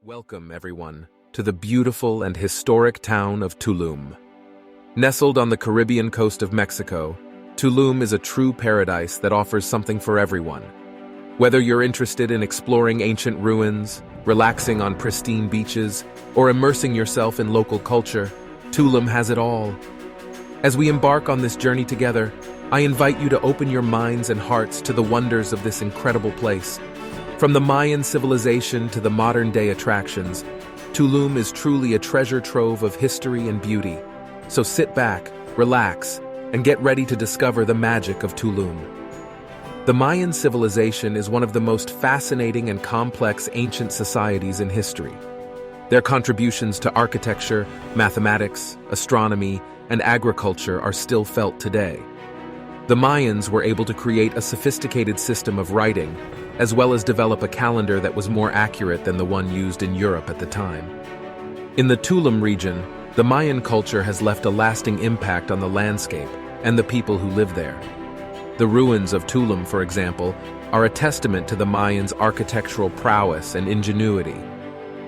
Welcome, everyone, to the beautiful and historic town of Tulum. Nestled on the Caribbean coast of Mexico, Tulum is a true paradise that offers something for everyone. Whether you're interested in exploring ancient ruins, relaxing on pristine beaches, or immersing yourself in local culture, Tulum has it all. As we embark on this journey together, I invite you to open your minds and hearts to the wonders of this incredible place. From the Mayan civilization to the modern-day attractions, Tulum is truly a treasure trove of history and beauty. So sit back, relax, and get ready to discover the magic of Tulum. The Mayan civilization is one of the most fascinating and complex ancient societies in history. Their contributions to architecture, mathematics, astronomy, and agriculture are still felt today. The Mayans were able to create a sophisticated system of writing, as well as develop a calendar that was more accurate than the one used in Europe at the time. In the Tulum region, the Mayan culture has left a lasting impact on the landscape and the people who live there. The ruins of Tulum, for example, are a testament to the Mayans' architectural prowess and ingenuity.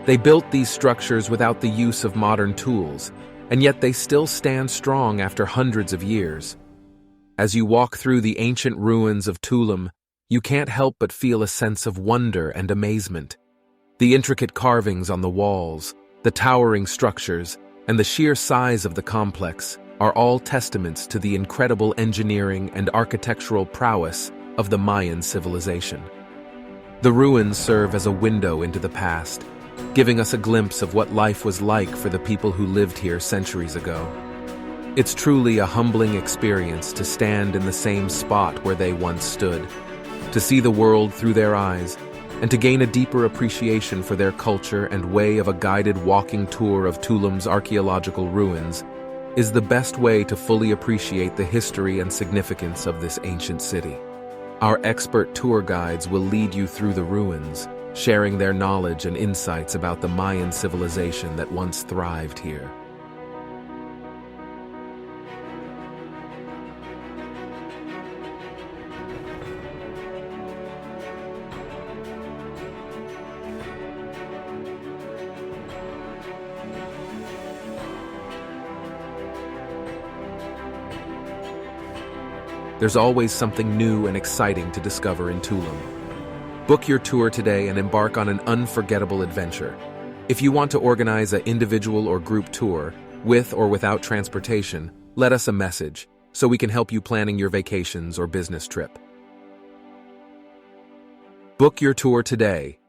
They built these structures without the use of modern tools, and yet they still stand strong after hundreds of years. As you walk through the ancient ruins of Tulum, you can't help but feel a sense of wonder and amazement. The intricate carvings on the walls, the towering structures, and the sheer size of the complex are all testaments to the incredible engineering and architectural prowess of the Mayan civilization. The ruins serve as a window into the past, giving us a glimpse of what life was like for the people who lived here centuries ago. It's truly a humbling experience to stand in the same spot where they once stood, to see the world through their eyes, and to gain a deeper appreciation for their culture and way of a guided walking tour of Tulum's archaeological ruins is the best way to fully appreciate the history and significance of this ancient city. Our expert tour guides will lead you through the ruins, sharing their knowledge and insights about the Mayan civilization that once thrived here. There's always something new and exciting to discover in Tulum. Book your tour today and embark on an unforgettable adventure. If you want to organize an individual or group tour, with or without transportation, let us a message so we can help you planning your vacations or business trip. Book your tour today